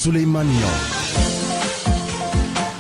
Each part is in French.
Souleymane Niang.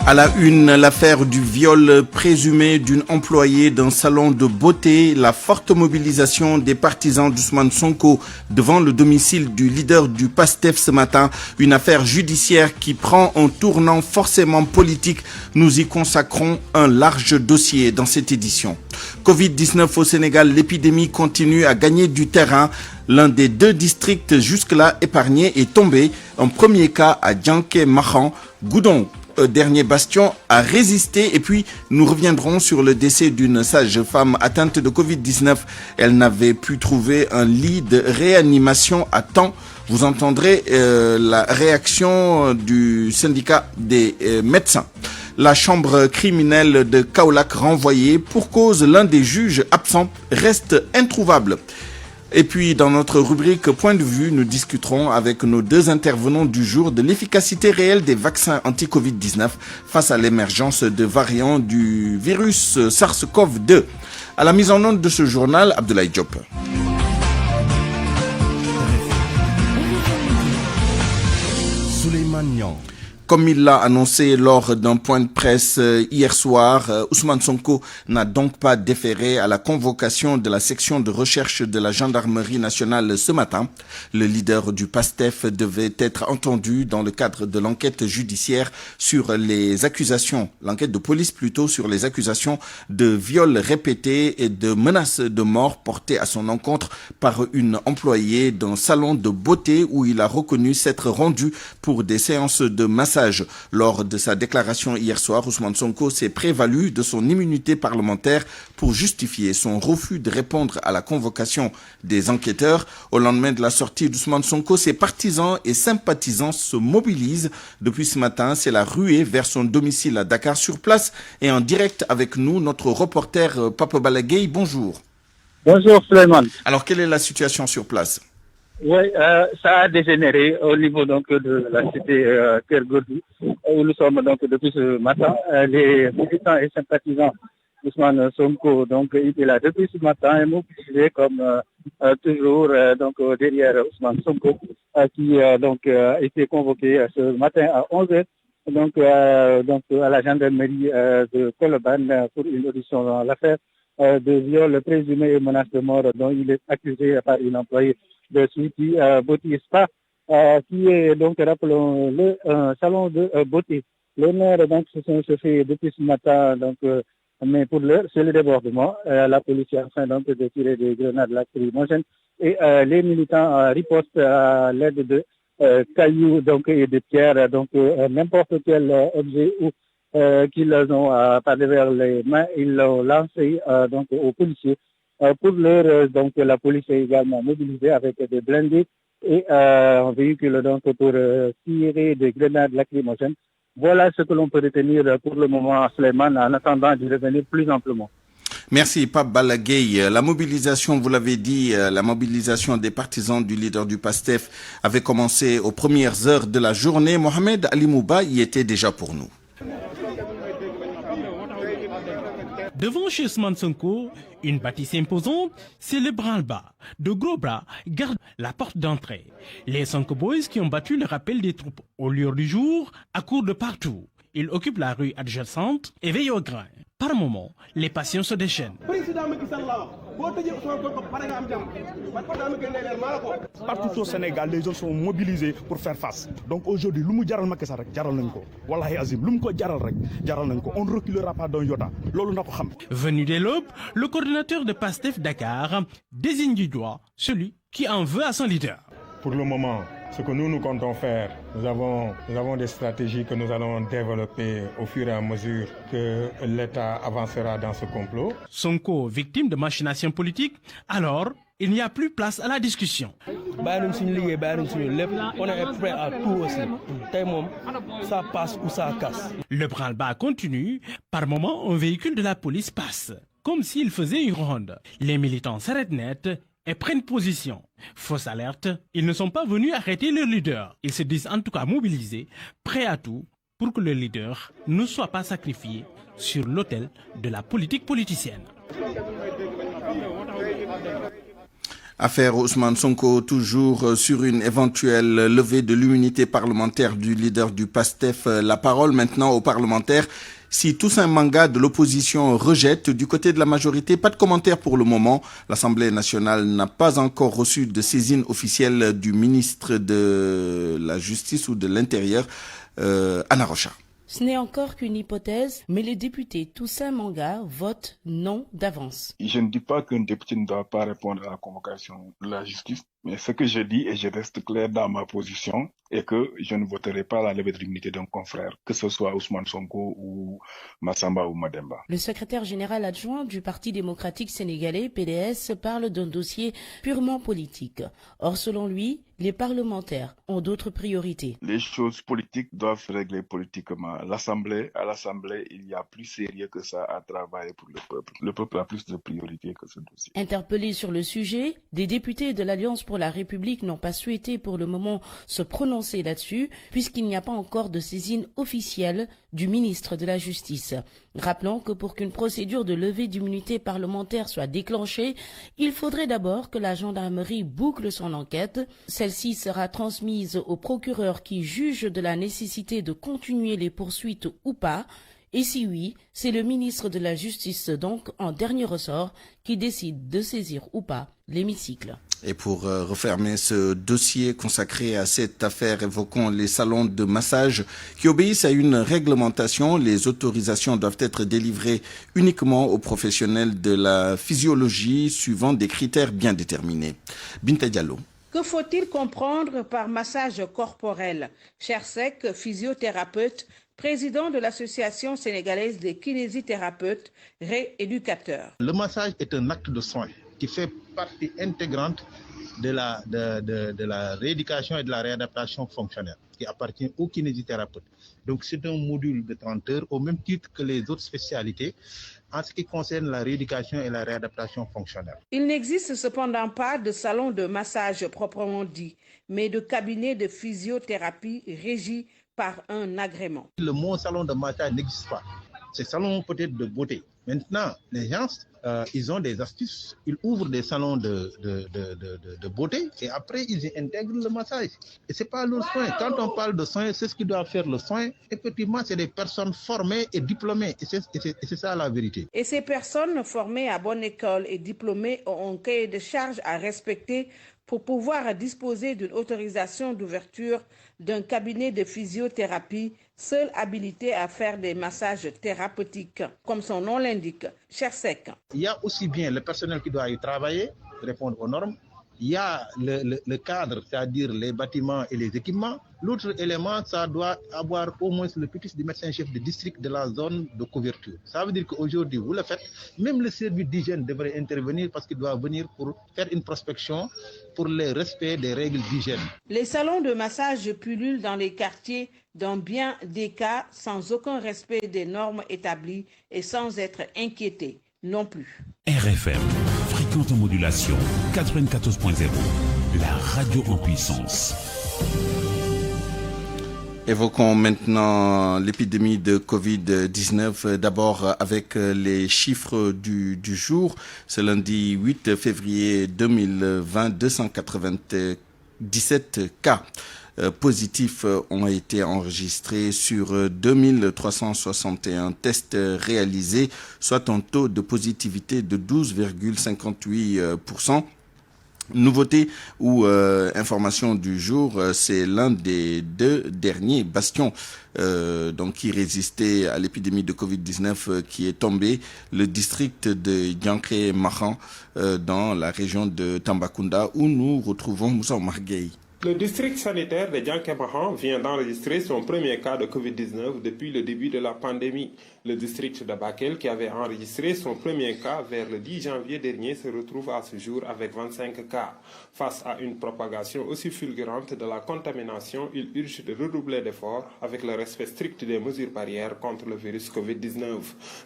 À la une, l'affaire du viol présumé d'une employée d'un salon de beauté, la forte mobilisation des partisans d'Ousmane Sonko devant le domicile du leader du PASTEF ce matin, une affaire judiciaire qui prend un tournant forcément politique. Nous y consacrons un large dossier dans cette édition. Covid-19 au Sénégal, l'épidémie continue à gagner du terrain. L'un des deux districts jusque-là épargnés est tombé. Un premier cas à Dianké-Mahan, Goudon. Dernier bastion a résisté. Et puis nous reviendrons sur le décès d'une sage femme atteinte de Covid-19. Elle n'avait pu trouver un lit de réanimation à temps. Vous entendrez la réaction du syndicat des médecins. La chambre criminelle de Kaolack renvoyée pour cause, l'un des juges absents reste introuvable. Et puis, dans notre rubrique Point de vue, nous discuterons avec nos deux intervenants du jour de l'efficacité réelle des vaccins anti-Covid-19 face à l'émergence de variants du virus SARS-CoV-2. À la mise en onde de ce journal, Abdoulaye Diop. Souleymane Niang. Comme il l'a annoncé lors d'un point de presse hier soir, Ousmane Sonko n'a donc pas déféré à la convocation de la section de recherche de la gendarmerie nationale ce matin. Le leader du PASTEF devait être entendu dans le cadre de l'enquête judiciaire sur les accusations, l'enquête de police plutôt, sur les accusations de viol répété et de menaces de mort portées à son encontre par une employée d'un salon de beauté où il a reconnu s'être rendu pour des séances de massage. Lors de sa déclaration hier soir, Ousmane Sonko s'est prévalu de son immunité parlementaire pour justifier son refus de répondre à la convocation des enquêteurs. Au lendemain de la sortie d'Ousmane Sonko, ses partisans et sympathisants se mobilisent. Depuis ce matin, c'est la ruée vers son domicile à Dakar. Sur place et en direct avec nous, notre reporter Papa Balagay. Bonjour. Bonjour Souleymane. Alors, quelle est la situation sur place ? Oui, ça a dégénéré au niveau donc de la cité Kergodou, où nous sommes donc depuis ce matin. Les militants et sympathisants d'Ousmane Sonko donc étaient là depuis ce matin et mobilisés comme toujours donc derrière Ousmane Sonko qui donc était convoqué ce matin à 11h donc à la gendarmerie de Colobane pour une audition dans l'affaire de viol présumé et menace de mort dont il est accusé par une employée de Sweety Beauty Spa, qui est donc, rappelons-le, un salon de beauté. L'honneur donc se fait depuis ce matin, donc, mais pour l'heure, c'est le débordement. La police est en train donc de tirer des grenades lacrymogènes et les militants ripostent à l'aide de cailloux donc et de pierres, donc n'importe quel objet ou qu'ils ont par devers les mains, ils l'ont lancé donc aux policiers. Pour l'heure, donc la police est également mobilisée avec des blindés et un véhicule donc pour tirer des grenades lacrymogènes. Voilà ce que l'on peut retenir pour le moment à Souleymane en attendant d'y revenir plus amplement. Merci, Pape Balagay. La mobilisation, vous l'avez dit, la mobilisation des partisans du leader du PASTEF avait commencé aux premières heures de la journée. Mohamed Ali Mouba y était déjà pour nous. Devant chez Ousmane Sonko, une bâtisse imposante, c'est le branle-bas. De gros bras gardent la porte d'entrée. Les Sonko Boys qui ont battu le rappel des troupes au lueur du jour accourent de partout. Ils occupent la rue adjacente et veillent au grain. Par moments, les patients se déchaînent. Partout au Sénégal, les gens sont mobilisés pour faire face. Donc aujourd'hui, on ne reculera pas d'un iota. Venu dès l'aube, le coordinateur de PASTEF Dakar désigne du doigt celui qui en veut à son leader. Pour le moment, ce que nous comptons faire, nous avons des stratégies que nous allons développer au fur et à mesure que l'État avancera dans ce complot. Sonko, victime de machination politique, alors il n'y a plus place à la discussion. On est prêt à tout aussi. Ça passe ou ça casse. Le branle-bas continue. Par moment, un véhicule de la police passe, comme s'il faisait une ronde. Les militants s'arrêtent net et prennent position. Fausse alerte, ils ne sont pas venus arrêter leur leader. Ils se disent en tout cas mobilisés, prêts à tout pour que le leader ne soit pas sacrifié sur l'autel de la politique politicienne. Affaire Ousmane Sonko, toujours sur une éventuelle levée de l'immunité parlementaire du leader du PASTEF. La parole maintenant aux parlementaires. Si Toussaint Manga de l'opposition rejette, du côté de la majorité, pas de commentaire pour le moment. L'Assemblée nationale n'a pas encore reçu de saisine officielle du ministre de la Justice ou de l'Intérieur, Anna Rocha. Ce n'est encore qu'une hypothèse, mais le député Toussaint Manga vote non d'avance. Je ne dis pas qu'un député ne doit pas répondre à la convocation de la justice, mais ce que je dis, et je reste clair dans ma position, est que je ne voterai pas la levée de l'immunité d'un confrère, que ce soit Ousmane Sonko ou Massamba ou Mademba. Le secrétaire général adjoint du Parti démocratique sénégalais, PDS, parle d'un dossier purement politique. Or, selon lui, les parlementaires ont d'autres priorités. Les choses politiques doivent se régler politiquement. À l'Assemblée, il y a plus sérieux que ça à travailler pour le peuple. Le peuple a plus de priorités que ce dossier. Interpellés sur le sujet, des députés de l'Alliance pour la République n'ont pas souhaité pour le moment se prononcer là-dessus, puisqu'il n'y a pas encore de saisine officielle du ministre de la Justice. Rappelons que pour qu'une procédure de levée d'immunité parlementaire soit déclenchée, il faudrait d'abord que la gendarmerie boucle son enquête. Celle-ci sera transmise au procureur qui juge de la nécessité de continuer les poursuites ou pas. Et si oui, c'est le ministre de la Justice, donc en dernier ressort, qui décide de saisir ou pas l'hémicycle. Et pour refermer ce dossier consacré à cette affaire, évoquons les salons de massage qui obéissent à une réglementation. Les autorisations doivent être délivrées uniquement aux professionnels de la physiologie suivant des critères bien déterminés. Binta Diallo. Que faut-il comprendre par massage corporel? Chersek, physiothérapeute, président de l'Association sénégalaise des kinésithérapeutes, rééducateurs. Le massage est un acte de soin qui fait partie intégrante de la rééducation et de la réadaptation fonctionnelle qui appartient aux kinésithérapeutes. Donc c'est un module de 30 heures au même titre que les autres spécialités en ce qui concerne la rééducation et la réadaptation fonctionnelle. Il n'existe cependant pas de salon de massage proprement dit, mais de cabinet de physiothérapie régi par un agrément. Le mot salon de massage n'existe pas. C'est salon peut-être de beauté. Maintenant, les gens, ils ont des astuces. Ils ouvrent des salons de beauté et après, ils y intègrent le massage. Et ce n'est pas leur soin. Quand on parle de soin, c'est ce qui doit faire le soin. Effectivement, c'est des personnes formées et diplômées. Et c'est ça la vérité. Et ces personnes formées à bonne école et diplômées ont un cahier de charges à respecter pour pouvoir disposer d'une autorisation d'ouverture d'un cabinet de physiothérapie seul habilité à faire des massages thérapeutiques, comme son nom l'indique, Chersek. Il y a aussi bien le personnel qui doit y travailler, répondre aux normes. Il y a le cadre, c'est-à-dire les bâtiments et les équipements. L'autre élément, ça doit avoir au moins le pupitre du médecin-chef de district de la zone de couverture. Ça veut dire qu'aujourd'hui, vous le faites, même le service d'hygiène devrait intervenir parce qu'il doit venir pour faire une prospection pour le respect des règles d'hygiène. Les salons de massage pullulent dans les quartiers dans bien des cas sans aucun respect des normes établies et sans être inquiétés non plus. RFM, fréquente modulation 94.0, la radio en puissance. Évoquons maintenant l'épidémie de Covid-19, d'abord avec les chiffres du jour. Ce lundi 8 février 2020, 297 cas positifs ont été enregistrés sur 2361 tests réalisés, soit un taux de positivité de 12,58%. Nouveauté ou information du jour, c'est l'un des deux derniers bastions qui résistait à l'épidémie de Covid-19 qui est tombé, le district de Dianké-Mahan dans la région de Tambacounda où nous retrouvons Moussa Omar Gueye. Le district sanitaire de Dianké-Mahan vient d'enregistrer son premier cas de Covid-19 depuis le début de la pandémie. Le district de Bakel, qui avait enregistré son premier cas vers le 10 janvier dernier, se retrouve à ce jour avec 25 cas. Face à une propagation aussi fulgurante de la contamination, il urge de redoubler d'efforts avec le respect strict des mesures barrières contre le virus Covid-19.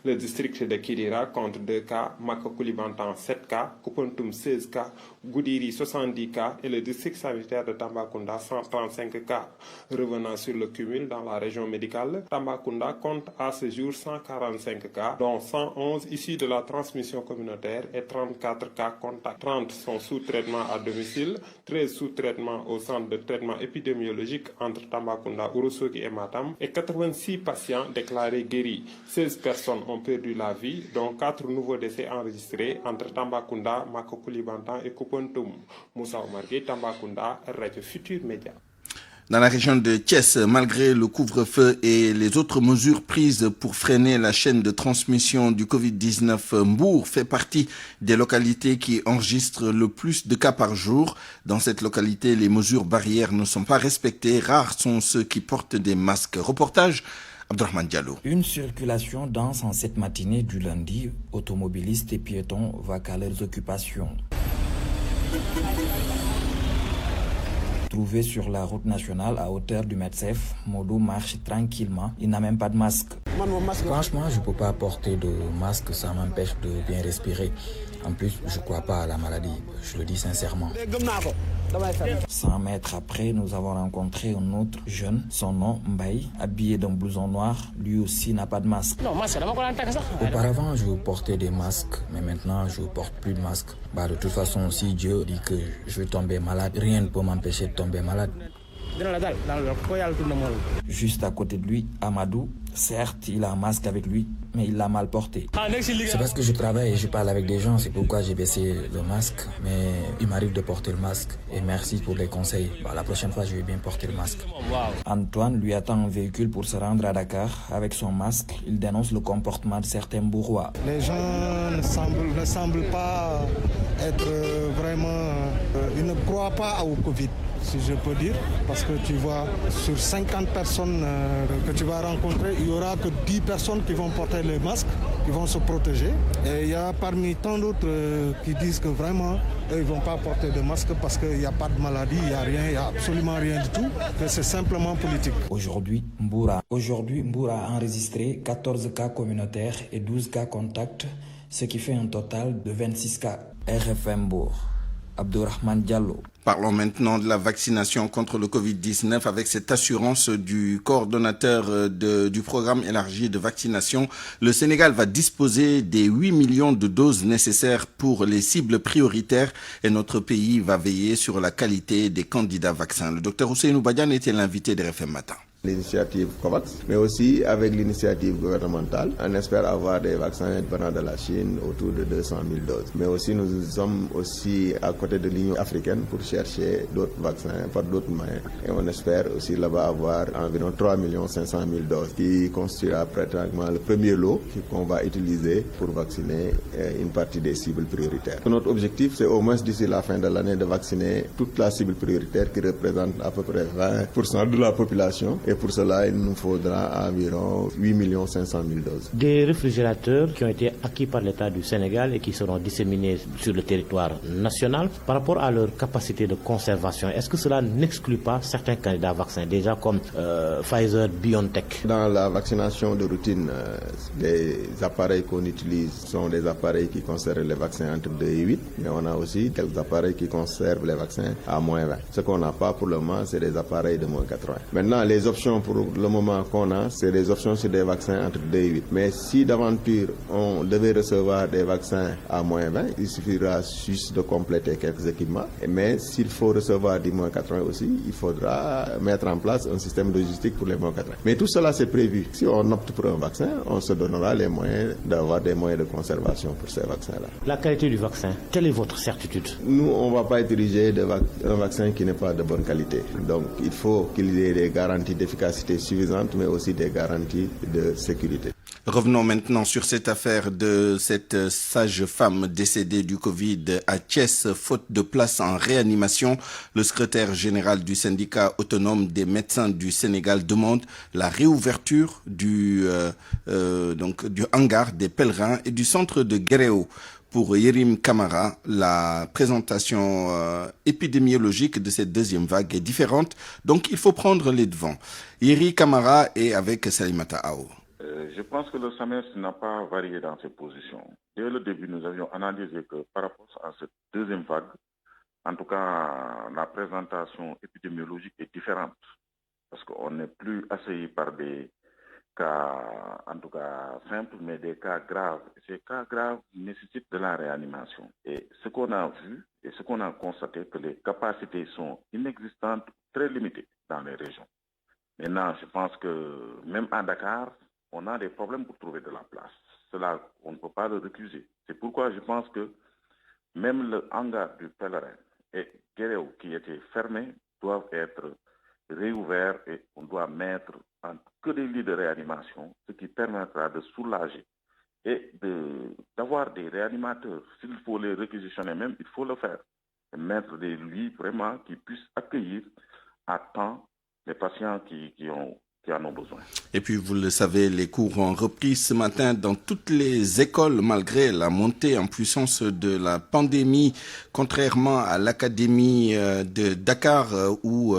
Le district de Kidira compte 2 cas, Maka-Koulibantan 7 cas, Koupentoum 16 cas, Goudiri 70 cas et le district sanitaire de Tambacounda 135 cas. Revenant sur le cumul dans la région médicale, Tambacounda compte à ce jour 145 cas, dont 111 issus de la transmission communautaire et 34 cas contacts. 30 sont sous traitement à domicile, 13 sous traitement au centre de traitement épidémiologique entre Tambacounda, Ourossogui et Matam, et 86 patients déclarés guéris. 16 personnes ont perdu la vie, dont 4 nouveaux décès enregistrés entre Tambacounda, Makokoulibantan et Koupentoum. Moussa Oumar Gueye, Tambacounda, Radio Futur Média. Dans la région de Thiès, malgré le couvre-feu et les autres mesures prises pour freiner la chaîne de transmission du Covid-19, Mbour fait partie des localités qui enregistrent le plus de cas par jour. Dans cette localité, les mesures barrières ne sont pas respectées. Rares sont ceux qui portent des masques. Reportage Abdourahmane Diallo. Une circulation dense en cette matinée du lundi. Automobilistes et piétons vaquent à leurs occupations. Trouvé sur la route nationale à hauteur du Medsef, Modou marche tranquillement. Il n'a même pas de masque. Franchement, je ne peux pas porter de masque, ça m'empêche de bien respirer. En plus, je ne crois pas à la maladie, je le dis sincèrement. 100 mètres après, nous avons rencontré un autre jeune, son nom Mbaye, habillé d'un blouson noir, lui aussi n'a pas de masque. Auparavant, je portais des masques, mais maintenant, je ne porte plus de masque. De toute façon, si Dieu dit que je vais tomber malade, rien ne peut m'empêcher de tomber malade. Juste à côté de lui, Amadou, certes, il a un masque avec lui, mais il l'a mal porté. C'est parce que je travaille et je parle avec des gens, c'est pourquoi j'ai baissé le masque. Mais il m'arrive de porter le masque et merci pour les conseils. La prochaine fois, je vais bien porter le masque. Antoine lui attend un véhicule pour se rendre à Dakar. Avec son masque, il dénonce le comportement de certains bourgeois. Les gens ne semblent pas être vraiment... ils ne croient pas au Covid, si je peux dire, parce que tu vois, sur 50 personnes que tu vas rencontrer, il n'y aura que 10 personnes qui vont porter les masques, qui vont se protéger. Et il y a parmi tant d'autres qui disent que vraiment, ils ne vont pas porter de masque parce qu'il n'y a pas de maladie, il n'y a rien, il n'y a absolument rien du tout, que c'est simplement politique. Aujourd'hui, Mbour a enregistré 14 cas communautaires et 12 cas contacts, ce qui fait un total de 26 cas. RFM Mbour. Abdourahmane Diallo. Parlons maintenant de la vaccination contre le Covid-19 avec cette assurance du coordonnateur du programme élargi de vaccination. Le Sénégal va disposer des 8 millions de doses nécessaires pour les cibles prioritaires et notre pays va veiller sur la qualité des candidats vaccins. Le docteur Ousseynou Badiane était l'invité de RFM Matin. L'initiative COVAX, mais aussi avec l'initiative gouvernementale. On espère avoir des vaccins venant de la Chine autour de 200 000 doses. Mais aussi, nous sommes aussi à côté de l'Union africaine pour chercher d'autres vaccins par d'autres moyens. Et on espère aussi là-bas avoir environ 3 500 000 doses qui constituera pratiquement le premier lot qu'on va utiliser pour vacciner une partie des cibles prioritaires. Notre objectif, c'est au moins d'ici la fin de l'année de vacciner toute la cible prioritaire qui représente à peu près 20% de la population. Et pour cela, il nous faudra environ 8 500 000 doses. Des réfrigérateurs qui ont été acquis par l'État du Sénégal et qui seront disséminés sur le territoire national. Par rapport à leur capacité de conservation, est-ce que cela n'exclut pas certains candidats vaccins, déjà comme Pfizer, BioNTech? Dans la vaccination de routine, les appareils qu'on utilise sont des appareils qui conservent les vaccins entre 2 et 8, mais on a aussi quelques appareils qui conservent les vaccins à moins 20. Ce qu'on n'a pas pour le moment, c'est des appareils de moins 80. Maintenant, les options pour le moment qu'on a, c'est des options sur des vaccins entre 2 et 8. Mais si d'aventure on devait recevoir des vaccins à moins 20, il suffira juste de compléter quelques équipements. Mais s'il faut recevoir du moins 80 aussi, il faudra mettre en place un système logistique pour les moins 80. Mais tout cela, c'est prévu. Si on opte pour un vaccin, on se donnera les moyens d'avoir des moyens de conservation pour ces vaccins-là. La qualité du vaccin, quelle est votre certitude? Nous, on ne va pas utiliser un vaccin qui n'est pas de bonne qualité. Donc, il faut qu'il y ait des garanties d'efficacité suffisante, mais aussi des garanties de sécurité. Revenons maintenant sur cette affaire de cette sage-femme décédée du Covid à Thiès, faute de place en réanimation. Le secrétaire général du syndicat autonome des médecins du Sénégal demande la réouverture du hangar des pèlerins et du centre de Guéréo. Pour Yerim Kamara, la présentation épidémiologique de cette deuxième vague est différente, donc il faut prendre les devants. Yerim Kamara est avec Salimata Ao. Je pense que le SAMES n'a pas varié dans ses positions. Dès le début, nous avions analysé que par rapport à cette deuxième vague, en tout cas, la présentation épidémiologique est différente parce qu'on n'est plus assailli par des cas, en tout cas simples, mais des cas graves. Ces cas graves nécessitent de la réanimation. Et ce qu'on a vu et ce qu'on a constaté, que les capacités sont inexistantes, très limitées dans les régions. Maintenant, je pense que même à Dakar, on a des problèmes pour trouver de la place. Cela, on ne peut pas le recuser. C'est pourquoi je pense que même le hangar du Pèlerin et Guéréo, qui étaient fermés, doivent être réouverts et on doit mettre que des lits de réanimation, ce qui permettra de soulager et d'avoir des réanimateurs. S'il faut les réquisitionner même, il faut le faire. Et mettre des lits vraiment qui puissent accueillir à temps les patients qui en ont besoin. Et puis, vous le savez, les cours ont repris ce matin dans toutes les écoles, malgré la montée en puissance de la pandémie, contrairement à l'académie de Dakar, où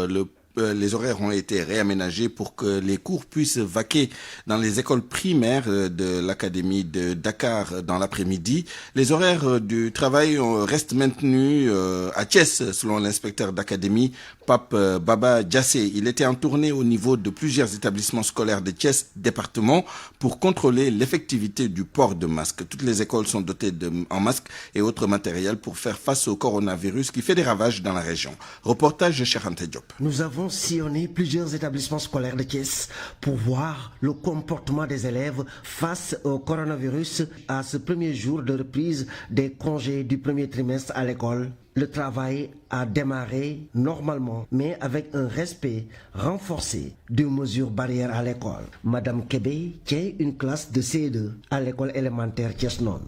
les horaires ont été réaménagés pour que les cours puissent vaquer dans les écoles primaires de l'académie de Dakar dans l'après-midi. Les horaires du travail restent maintenus à Thiès, selon l'inspecteur d'académie, Pape Baba Diassé. Il était en tournée au niveau de plusieurs établissements scolaires de Thiès département pour contrôler l'effectivité du port de masque. Toutes les écoles sont dotées en masques et autres matériels pour faire face au coronavirus qui fait des ravages dans la région. Reportage de Cheikh Anta Diop. Nous avons sillonné plusieurs établissements scolaires de Thiès pour voir le comportement des élèves face au coronavirus à ce premier jour de reprise des congés du premier trimestre à l'école. Le travail a démarré normalement, mais avec un respect renforcé des mesures barrières à l'école. Madame Kébé tient une classe de CE2 à l'école élémentaire Thiès-Non.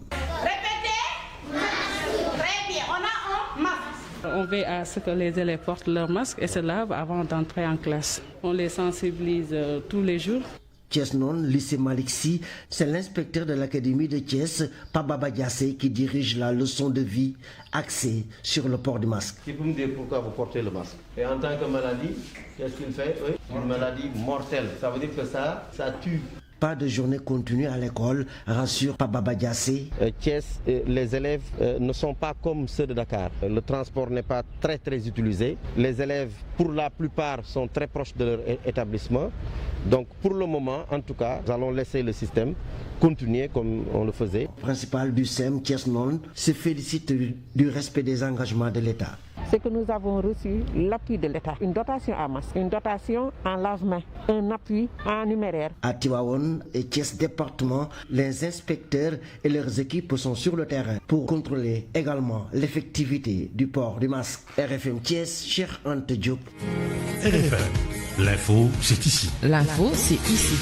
On veille à ce que les élèves portent leur masque et se lavent avant d'entrer en classe. On les sensibilise tous les jours. Thiès-Non, lycée Maliksi, c'est l'inspecteur de l'académie de Thiès, Pape Baba Diassé, qui dirige la leçon de vie axée sur le port du masque. Qui peut me dire pourquoi vous portez le masque? Et en tant que maladie, qu'est-ce qu'il fait? Oui, une maladie mortelle. Ça veut dire que ça tue. Pas de journée continue à l'école, rassure Pape Baba Diassé. Thiès, les élèves ne sont pas comme ceux de Dakar. Le transport n'est pas très utilisé. Les élèves, pour la plupart, sont très proches de leur établissement. Donc pour le moment, en tout cas, nous allons laisser le système continuer comme on le faisait. Le principal du SEM, Thiès-Non, se félicite du respect des engagements de l'État. C'est que nous avons reçu l'appui de l'État, une dotation à masque, une dotation en lave-mains, un appui en numéraire. À Tivaouane et Thiès département, les inspecteurs et leurs équipes sont sur le terrain pour contrôler également l'effectivité du port du masque. RFM Thiès, Cheikh Anta Diop. RFM, l'info, c'est ici. L'info, c'est ici.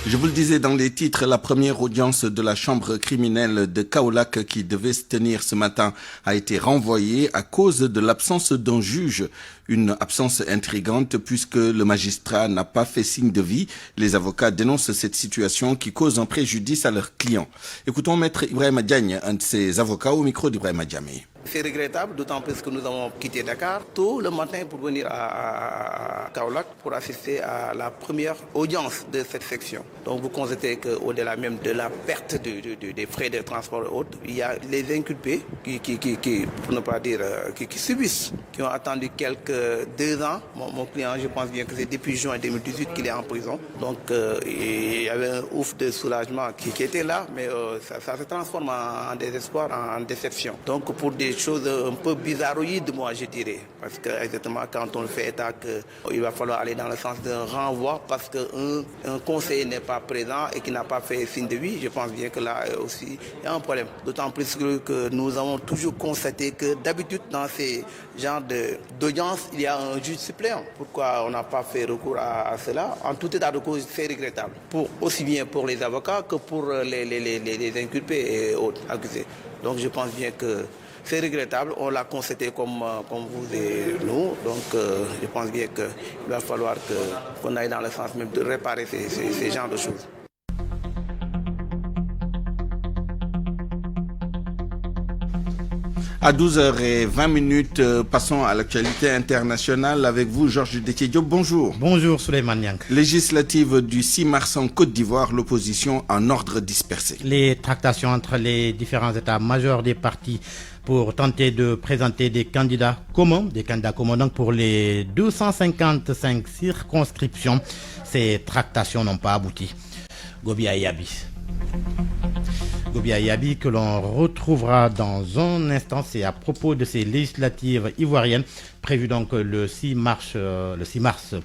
Je vous le disais dans les titres, la première audience de la chambre criminelle de Kaolack qui devait se tenir ce matin a été renvoyée à cause de l'absence d'un juge. Une absence intrigante puisque le magistrat n'a pas fait signe de vie. Les avocats dénoncent cette situation qui cause un préjudice à leurs clients. Écoutons Maître Ibrahima Diagne, un de ses avocats, au micro d'Ibrahima Diamé. C'est regrettable, d'autant plus que nous avons quitté Dakar tôt le matin pour venir à Kaolack pour assister à la première audience de cette section. Donc vous constatez qu'au-delà même de la perte des frais de transport et autres, il y a les inculpés qui pour ne pas dire, qui subissent, qui ont attendu quelques 2 ans. Mon client, je pense bien que c'est depuis juin 2018 qu'il est en prison. Donc il y avait un ouf de soulagement qui était là, mais ça se transforme en désespoir, en déception. Donc pour des choses un peu bizarroïdes, moi je dirais, parce que exactement quand on fait état qu'il va falloir aller dans le sens d'un renvoi parce qu'un conseiller n'est pas présent et qui n'a pas fait signe de vie, je pense bien que là aussi il y a un problème. D'autant plus que nous avons toujours constaté que d'habitude dans ces genres d'audience, il y a un juge suppléant. Pourquoi on n'a pas fait recours à cela? En tout état de cause, c'est regrettable, aussi bien pour les avocats que pour les inculpés et autres accusés. Donc je pense bien que c'est regrettable, on l'a constaté comme vous et nous, donc je pense bien qu'il va falloir qu'on aille dans le sens même de réparer ces genres de choses. À 12h20, passons à l'actualité internationale avec vous, Georges Détié-Diop. Bonjour. Bonjour, Souleymane Niang. Législative du 6 mars en Côte d'Ivoire, l'opposition en ordre dispersé. Les tractations entre les différents états majeurs des partis pour tenter de présenter des candidats communs donc pour les 255 circonscriptions. Ces tractations n'ont pas abouti. Gobi Ayabi que l'on retrouvera dans un instant, c'est à propos de ces législatives ivoiriennes prévues donc le 6 mars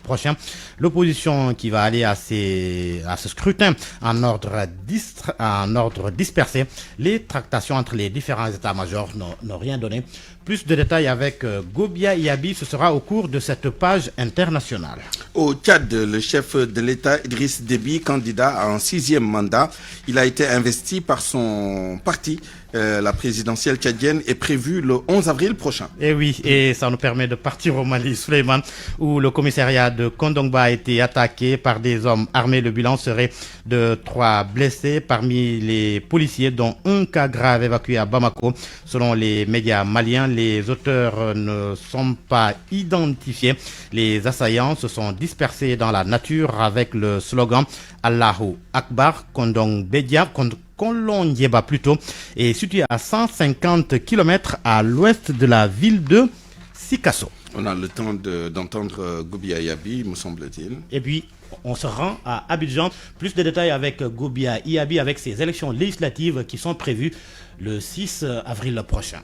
prochain. L'opposition qui va aller à ce scrutin en ordre dispersé. Les tractations entre les différents états-majors n'ont rien donné. Plus de détails avec Gobia Yabi, ce sera au cours de cette page internationale. Au Tchad, le chef de l'État Idriss Déby, candidat à un 6e mandat, il a été investi par son parti. La présidentielle tchadienne est prévue le 11 avril prochain. Et oui, et ça nous permet de partir au Mali, Souleymane, où le commissariat de Kondongba a été attaqué par des hommes armés. Le bilan serait de 3 blessés parmi les policiers, dont un cas grave évacué à Bamako. Selon les médias maliens, les auteurs ne sont pas identifiés. Les assaillants se sont dispersés dans la nature avec le slogan Allahu Akbar. Kolongieba plutôt, est situé à 150 km à l'ouest de la ville de Sikasso. On a le temps d'entendre Gobia Yabi, me semble-t-il. Et puis, on se rend à Abidjan. Plus de détails avec Gobia Yabi avec ces élections législatives qui sont prévues le 6 avril prochain.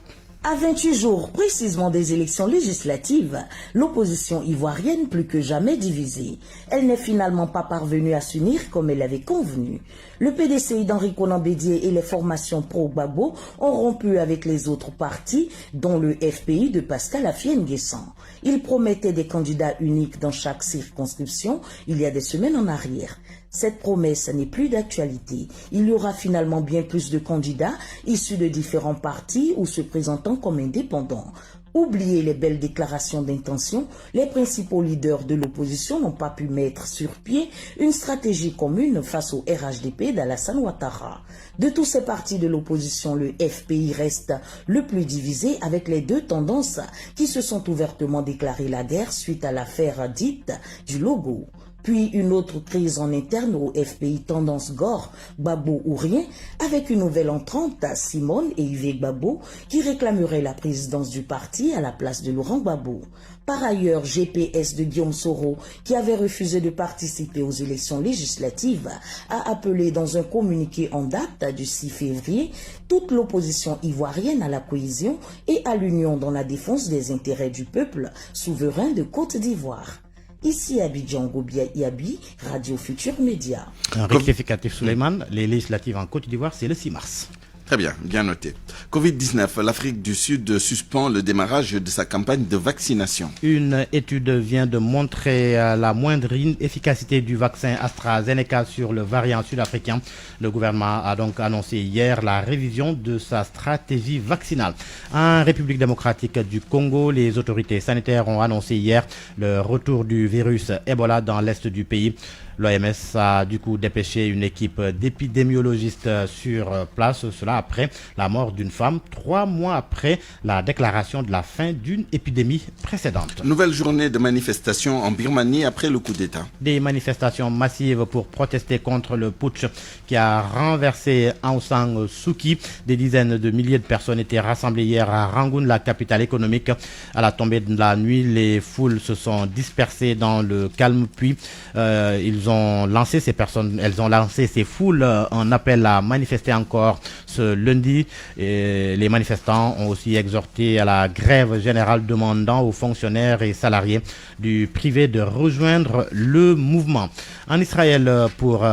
À 28 jours précisément des élections législatives, l'opposition ivoirienne plus que jamais divisée. Elle n'est finalement pas parvenue à s'unir comme elle avait convenu. Le PDCI d'Henri Konan Bédié et les formations pro-Gbagbo ont rompu avec les autres partis, dont le FPI de Pascal Affi-N'Guessan. Ils promettaient des candidats uniques dans chaque circonscription il y a des semaines en arrière. Cette promesse n'est plus d'actualité. Il y aura finalement bien plus de candidats issus de différents partis ou se présentant comme indépendants. Oubliez les belles déclarations d'intention, les principaux leaders de l'opposition n'ont pas pu mettre sur pied une stratégie commune face au RHDP d'Alassane Ouattara. De tous ces partis de l'opposition, le FPI reste le plus divisé avec les deux tendances qui se sont ouvertement déclarées la guerre suite à l'affaire dite du logo. Puis une autre crise en interne au FPI tendance Gore, Gbagbo ou rien, avec une nouvelle entrante à Simone et Yves Gbagbo qui réclameraient la présidence du parti à la place de Laurent Gbagbo. Par ailleurs, GPS de Guillaume Soro, qui avait refusé de participer aux élections législatives, a appelé dans un communiqué en date du 6 février toute l'opposition ivoirienne à la cohésion et à l'union dans la défense des intérêts du peuple souverain de Côte d'Ivoire. Ici Abidjan, Gobia Yabi, Radio Futur Média. Un rectificatif, Souleymane, les législatives en Côte d'Ivoire, c'est le 6 mars. Très bien, bien noté. Covid-19, l'Afrique du Sud suspend le démarrage de sa campagne de vaccination. Une étude vient de montrer la moindre efficacité du vaccin AstraZeneca sur le variant sud-africain. Le gouvernement a donc annoncé hier la révision de sa stratégie vaccinale. En République démocratique du Congo, les autorités sanitaires ont annoncé hier le retour du virus Ebola dans l'est du pays. L'OMS a du coup dépêché une équipe d'épidémiologistes sur place, cela après la mort d'une femme, 3 mois après la déclaration de la fin d'une épidémie précédente. Nouvelle journée de manifestation en Birmanie après le coup d'État. Des manifestations massives pour protester contre le putsch qui a renversé Aung San Suu Kyi. Des dizaines de milliers de personnes étaient rassemblées hier à Rangoon, la capitale économique. À la tombée de la nuit, les foules se sont dispersées dans le calme, puis elles ont lancé ces foules en appel à manifester encore ce lundi. Et les manifestants ont aussi exhorté à la grève générale, demandant aux fonctionnaires et salariés du privé de rejoindre le mouvement. En Israël, pour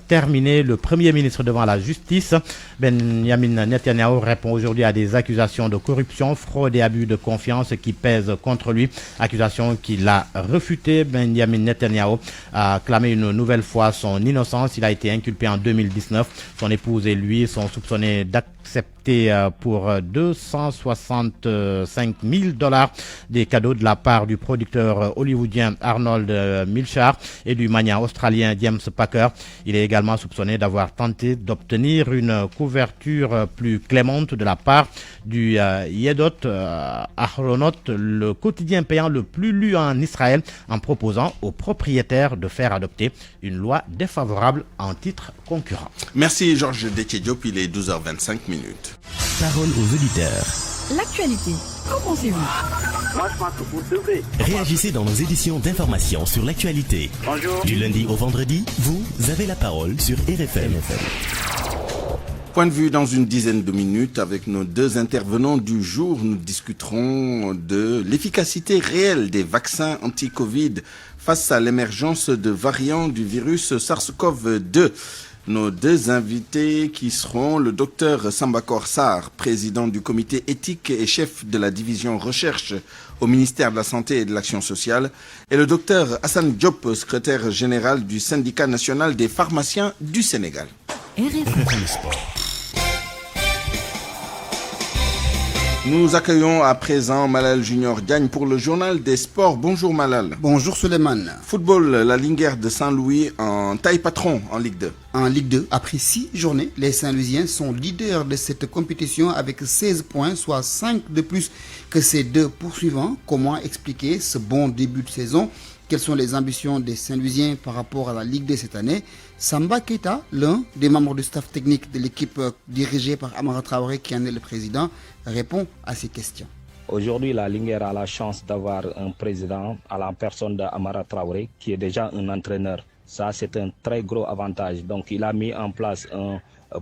terminer, le Premier ministre devant la justice, Benjamin Netanyahu, répond aujourd'hui à des accusations de corruption, fraude et abus de confiance qui pèsent contre lui. Accusation qu'il a refutée. Benjamin Netanyahu a clamé une nouvelle fois son innocence. Il a été inculpé en 2019. Son épouse et lui sont soupçonnés d'accepter pour $265 000 des cadeaux de la part du producteur hollywoodien Arnold Milchard et du magnat australien James Packer. Il est également soupçonné d'avoir tenté d'obtenir une couverture plus clémente de la part du Yedot Ahronot, le quotidien payant le plus lu en Israël, en proposant aux propriétaires de faire adopter une loi défavorable en titre concurrent. Merci Georges Détié-Diop, il est 12h25. Parole aux auditeurs. L'actualité, qu'en pensez-vous? Moi, je pense que vous devez. Réagissez dans nos éditions d'information sur l'actualité. Bonjour. Du lundi au vendredi, vous avez la parole sur RFM. Point de vue dans une dizaine de minutes avec nos deux intervenants du jour. Nous discuterons de l'efficacité réelle des vaccins anti-Covid face à l'émergence de variants du virus SARS-CoV-2. Nos deux invités qui seront le docteur Sambakor Sarr, président du comité éthique et chef de la division recherche au ministère de la Santé et de l'Action sociale, et le docteur Hassan Diop, secrétaire général du syndicat national des pharmaciens du Sénégal. Nous accueillons à présent Malal Junior Diagne pour le journal des sports. Bonjour Malal. Bonjour Suleiman. Football, la Linguère de Saint-Louis en taille patron en Ligue 2. En Ligue 2, après 6 journées, les Saint-Louisiens sont leaders de cette compétition avec 16 points, soit 5 de plus que ses deux poursuivants. Comment expliquer ce bon début de saison? Quelles sont les ambitions des Saint-Louisiens par rapport à la Ligue 2 cette année? Samba Keita, l'un des membres du staff technique de l'équipe dirigée par Amara Traoré, qui en est le président, répond à ces questions. Aujourd'hui, la Linguère a la chance d'avoir un président à la personne d'Amara Traoré, qui est déjà un entraîneur. Ça, c'est un très gros avantage. Donc, il a mis en place un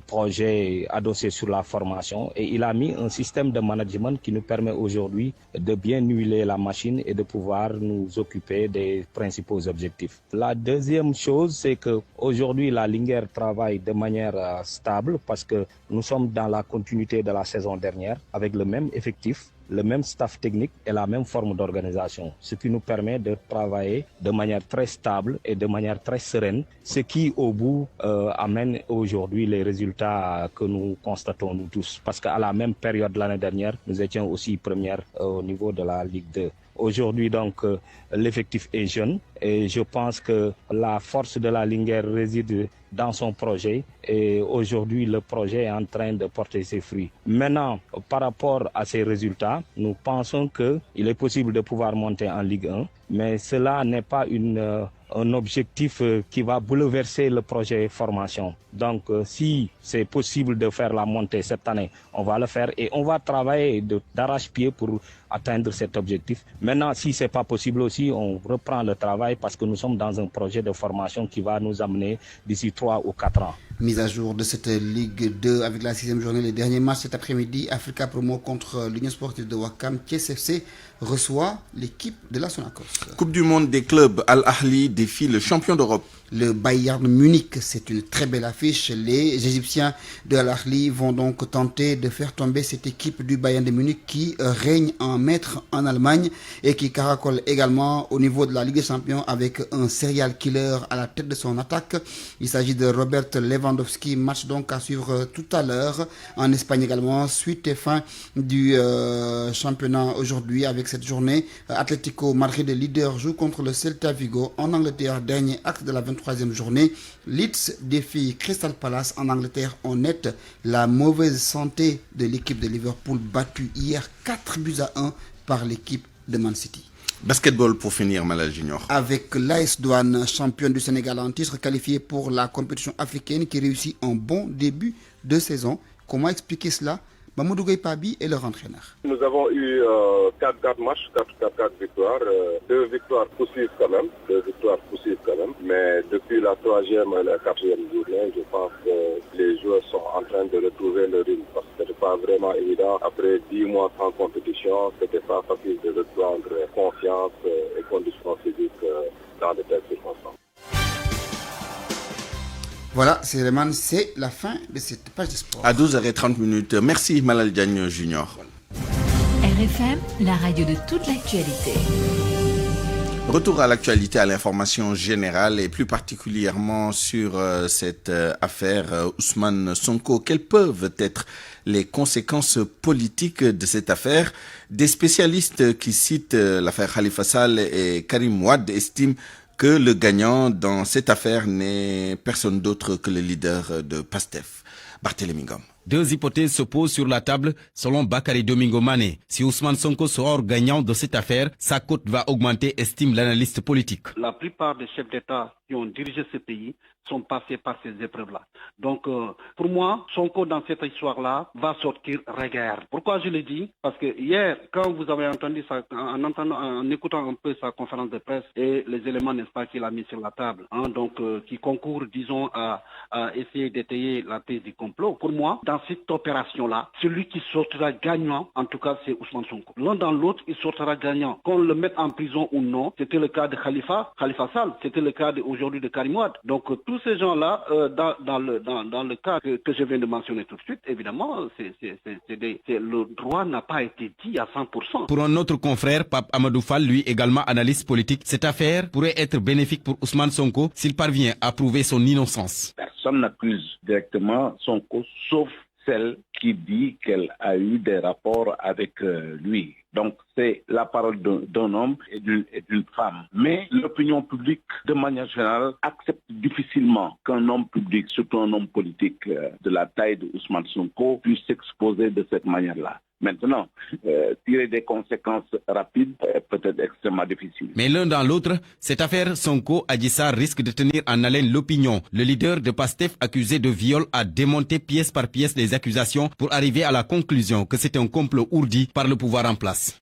projet adossé sur la formation et il a mis un système de management qui nous permet aujourd'hui de bien huiler la machine et de pouvoir nous occuper des principaux objectifs. La deuxième chose, c'est que aujourd'hui la Linguère travaille de manière stable parce que nous sommes dans la continuité de la saison dernière avec le même effectif, le même staff technique et la même forme d'organisation, ce qui nous permet de travailler de manière très stable et de manière très sereine, ce qui au bout amène aujourd'hui les résultats que nous constatons nous tous. Parce qu'à la même période l'année dernière, nous étions aussi première au niveau de la Ligue 2. Aujourd'hui, donc, l'effectif est jeune et je pense que la force de la Linguère réside dans son projet et aujourd'hui, le projet est en train de porter ses fruits. Maintenant, par rapport à ces résultats, nous pensons qu'il est possible de pouvoir monter en Ligue 1, mais cela n'est pas un objectif qui va bouleverser le projet formation. Donc, si c'est possible de faire la montée cette année, on va le faire et on va travailler d'arrache-pied pour atteindre cet objectif. Maintenant, si ce n'est pas possible aussi, on reprend le travail parce que nous sommes dans un projet de formation qui va nous amener d'ici 3 ou 4 ans. Mise à jour de cette Ligue 2 avec la 6e journée, les derniers matchs cet après-midi. Africa Promo contre l'Union Sportive de Ouakam. Thiès FC reçoit l'équipe de la Sonacos. Coupe du monde des clubs, Al Ahly défie le champion d'Europe. Le Bayern Munich, c'est une très belle affiche. Les Égyptiens de Al Ahly vont donc tenter de faire tomber cette équipe du Bayern de Munich qui règne en maître en Allemagne et qui caracole également au niveau de la Ligue des Champions avec un serial killer à la tête de son attaque. Il s'agit de Robert Lewandowski. Match donc à suivre tout à l'heure. En Espagne également, suite et fin du championnat aujourd'hui avec cette journée. Atlético Madrid, leader, joue contre le Celta Vigo. En Angleterre, dernier acte de la 23e journée. Leeds défie Crystal Palace. En Angleterre, on note la mauvaise santé de l'équipe de Liverpool battue hier 4-1 par l'équipe de Man City. Basketball pour finir, Malal Junior. Avec l'AS Douane, championne du Sénégal en titre, qualifiée pour la compétition africaine qui réussit un bon début de saison. Comment expliquer cela? Mamoudou Pabi est leur entraîneur. Nous avons eu 4 matchs, 4 victoires, 2 victoires poussives quand même, mais depuis la 3e et la 4e journée, je pense que les joueurs sont en train de retrouver le rythme parce que ce n'était pas vraiment évident. Après 10 mois sans compétition, c'était pas facile de reprendre confiance et conditions physiques dans de telles circonstances. Voilà, c'est la fin de cette page de sport. À 12h30. Merci Malal Diagne Junior. RFM, la radio de toute l'actualité. Retour à l'actualité, à l'information générale et plus particulièrement sur cette affaire Ousmane Sonko. Quelles peuvent être les conséquences politiques de cette affaire? Des spécialistes qui citent l'affaire Khalifa Sall et Karim Wade estiment que le gagnant dans cette affaire n'est personne d'autre que le leader de PASTEF, Barthélémy Ngom. Deux hypothèses se posent sur la table selon Bakary Domingo Mané. Si Ousmane Sonko sort gagnant de cette affaire, sa cote va augmenter, estime l'analyste politique. La plupart des chefs d'État qui ont dirigé ce pays sont passés par ces épreuves-là. Donc, pour moi, Sonko, dans cette histoire-là, va sortir regard. Pourquoi je le dis? Parce que hier, quand vous avez entendu ça, en écoutant un peu sa conférence de presse et les éléments, n'est-ce pas, qu'il a mis sur la table, qui concourent, disons, à essayer d'étayer la thèse du complot. Pour moi, dans cette opération-là, celui qui sortira gagnant, en tout cas, c'est Ousmane Sonko. L'un dans l'autre, il sortira gagnant. Qu'on le mette en prison ou non, c'était le cas de Khalifa Sall, c'était le cas aujourd'hui de Karim Wade. Donc, tous ces gens-là, dans le cas que je viens de mentionner tout de suite, évidemment, le droit n'a pas été dit à 100%. Pour un autre confrère, Pape Amadou Fall, lui également analyste politique, cette affaire pourrait être bénéfique pour Ousmane Sonko s'il parvient à prouver son innocence. Personne n'accuse directement Sonko, sauf celle qui dit qu'elle a eu des rapports avec lui. Donc, c'est la parole d'un homme et d'une femme. Mais l'opinion publique, de manière générale, accepte difficilement qu'un homme public, surtout un homme politique de la taille de Ousmane Sonko, puisse s'exposer de cette manière-là. Maintenant, tirer des conséquences rapides est peut-être extrêmement difficile. Mais l'un dans l'autre, cette affaire Sonko-Adji Sarr risque de tenir en haleine l'opinion. Le leader de PASTEF accusé de viol a démonté pièce par pièce les accusations pour arriver à la conclusion que c'est un complot ourdi par le pouvoir en place.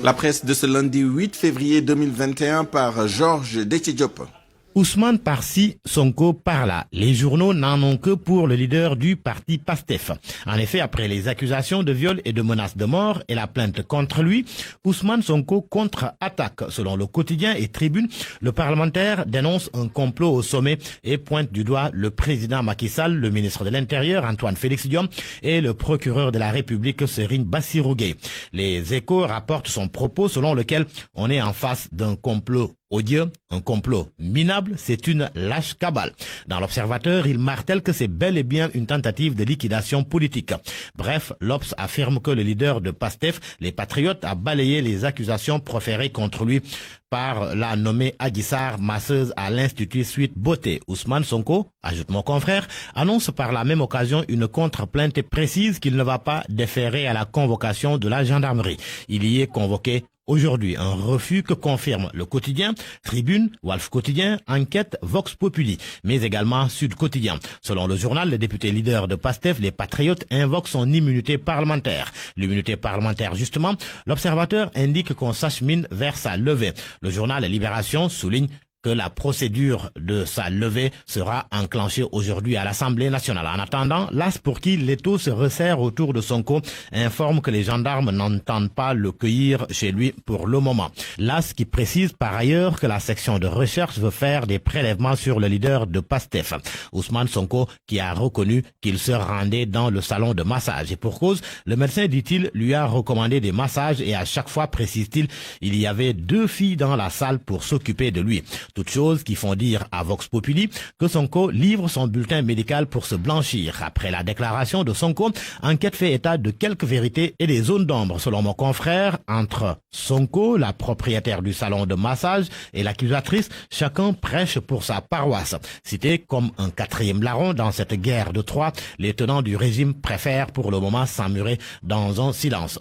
La presse de ce lundi 8 février 2021 par Georges Déthié-Diop. Ousmane par-ci, Sonko par-là. Les journaux n'en ont que pour le leader du parti PASTEF. En effet, après les accusations de viol et de menaces de mort et la plainte contre lui, Ousmane Sonko contre-attaque. Selon le quotidien et Tribune, le parlementaire dénonce un complot au sommet et pointe du doigt le président Macky Sall, le ministre de l'Intérieur Antoine Félix Diome et le procureur de la République Serigne Bassirou Gueye. Les Échos rapportent son propos selon lequel on est en face d'un complot odieux, un complot minable, c'est une lâche cabale. Dans l'Observateur, il martèle que c'est bel et bien une tentative de liquidation politique. Bref, l'Obs affirme que le leader de PASTEF, les Patriotes, a balayé les accusations proférées contre lui par la nommée Adji Sarr, masseuse à l'Institut Suite Beauté. Ousmane Sonko, ajoute mon confrère, annonce par la même occasion une contre-plainte et précise qu'il ne va pas déférer à la convocation de la gendarmerie. Il y est convoqué aujourd'hui, un refus que confirme le quotidien, Tribune, Walf Quotidien, Enquête, Vox Populi, mais également Sud Quotidien. Selon le journal, le député leader de PASTEF, les Patriotes, invoque son immunité parlementaire. L'immunité parlementaire, justement, l'Observateur indique qu'on s'achemine vers sa levée. Le journal Libération souligne que la procédure de sa levée sera enclenchée aujourd'hui à l'Assemblée nationale. En attendant, l'AS pour qui l'étau se resserre autour de Sonko informe que les gendarmes n'entendent pas le cueillir chez lui pour le moment. L'AS qui précise par ailleurs que la section de recherche veut faire des prélèvements sur le leader de PASTEF, Ousmane Sonko, qui a reconnu qu'il se rendait dans le salon de massage. Et pour cause, le médecin, dit-il, lui a recommandé des massages et à chaque fois, précise-t-il, il y avait 2 filles dans la salle pour s'occuper de lui. Toutes choses qui font dire à Vox Populi que Sonko livre son bulletin médical pour se blanchir. Après la déclaration de Sonko, Enquête fait état de quelques vérités et des zones d'ombre, selon mon confrère, entre Sonko, la propriétaire du salon de massage, et l'accusatrice, chacun prêche pour sa paroisse. Cité comme un 4e larron dans cette guerre de Troie, les tenants du régime préfèrent pour le moment s'emmurer dans un silence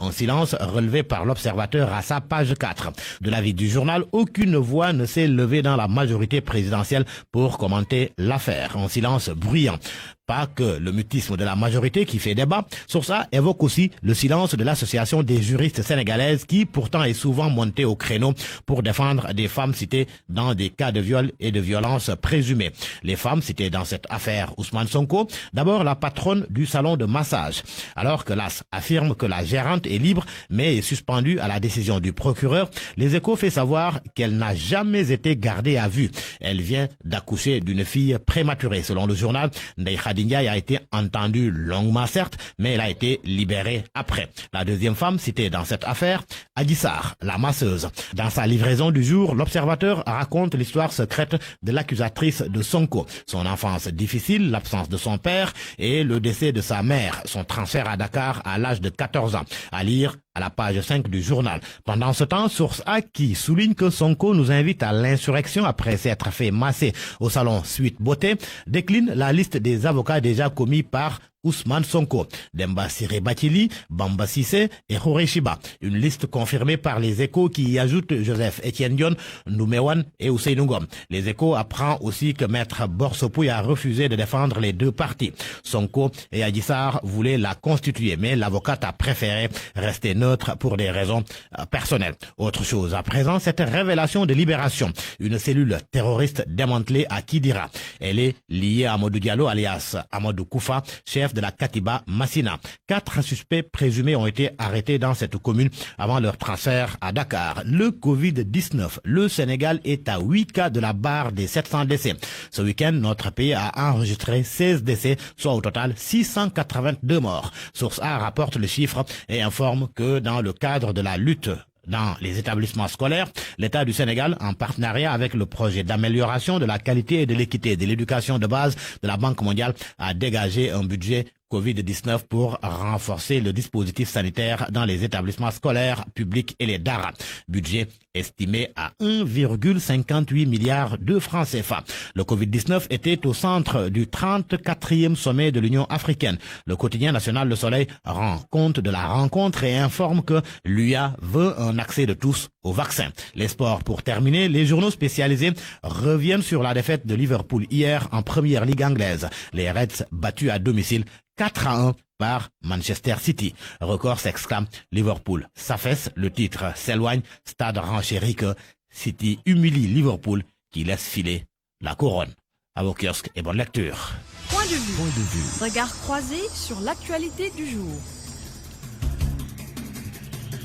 relevé par l'Observateur à sa page 4. De l'avis du journal, aucune voix ne s'est levée dans la majorité présidentielle pour commenter l'affaire. Un silence bruyant. Pas que le mutisme de la majorité qui fait débat. Sur ça, évoque aussi le silence de l'association des juristes sénégalaises qui pourtant est souvent montée au créneau pour défendre des femmes citées dans des cas de viol et de violence présumées. Les femmes citées dans cette affaire Ousmane Sonko, d'abord la patronne du salon de massage. Alors que l'AS affirme que la gérante est libre mais est suspendue à la décision du procureur, les Échos fait savoir qu'elle n'a jamais été gardée à vue. Elle vient d'accoucher d'une fille prématurée. Selon le journal, Ndeye Khady Madindiaye a été entendue longuement certes, mais elle a été libérée après. La deuxième femme citée dans cette affaire, Adji Sarr, la masseuse. Dans sa livraison du jour, l'Observateur raconte l'histoire secrète de l'accusatrice de Sonko. Son enfance difficile, l'absence de son père et le décès de sa mère. Son transfert à Dakar à l'âge de 14 ans. À lire à la page 5 du journal. Pendant ce temps, Source A qui souligne que Sonko nous invite à l'insurrection après s'être fait masser au salon Suite Beauté, décline la liste des avocats déjà commis par Ousmane Sonko, Demba Ciré Bathily, Bamba Cissé et Khoré Chiba. Une liste confirmée par les Échos qui y ajoute Joseph Etienne Dione, Nouméwan et Ousseynou Ngom. Les Échos apprend aussi que Maître Borsopouy a refusé de défendre les deux parties. Sonko et Adji Sarr voulaient la constituer, mais l'avocate a préféré rester neutre pour des raisons personnelles. Autre chose à présent, cette révélation de Libération. Une cellule terroriste démantelée à Kidira. Elle est liée à Amadou Diallo alias Amadou Koufa, chef de la Katiba Massina. 4 suspects présumés ont été arrêtés dans cette commune avant leur transfert à Dakar. Le Covid-19, le Sénégal est à 8 cas de la barre des 700 décès. Ce week-end, notre pays a enregistré 16 décès, soit au total 682 morts. Source A rapporte le chiffre et informe que dans le cadre de la lutte dans les établissements scolaires, l'État du Sénégal, en partenariat avec le projet d'amélioration de la qualité et de l'équité de l'éducation de base de la Banque mondiale, a dégagé un budget Covid-19 pour renforcer le dispositif sanitaire dans les établissements scolaires publics et les DARA. Budget estimé à 1,58 milliard de francs CFA. Le Covid-19 était au centre du 34e sommet de l'Union africaine. Le quotidien national Le Soleil rend compte de la rencontre et informe que l'UA veut un accès de tous au vaccin. Les sports pour terminer, les journaux spécialisés reviennent sur la défaite de Liverpool hier en première ligue anglaise. Les Reds battus à domicile 4-1 par Manchester City. Record s'exclame, Liverpool s'affaisse, le titre s'éloigne, stade renchéri que City humilie Liverpool qui laisse filer la couronne. À vos kiosques et bonne lecture. Point de vue. Regard croisé sur l'actualité du jour.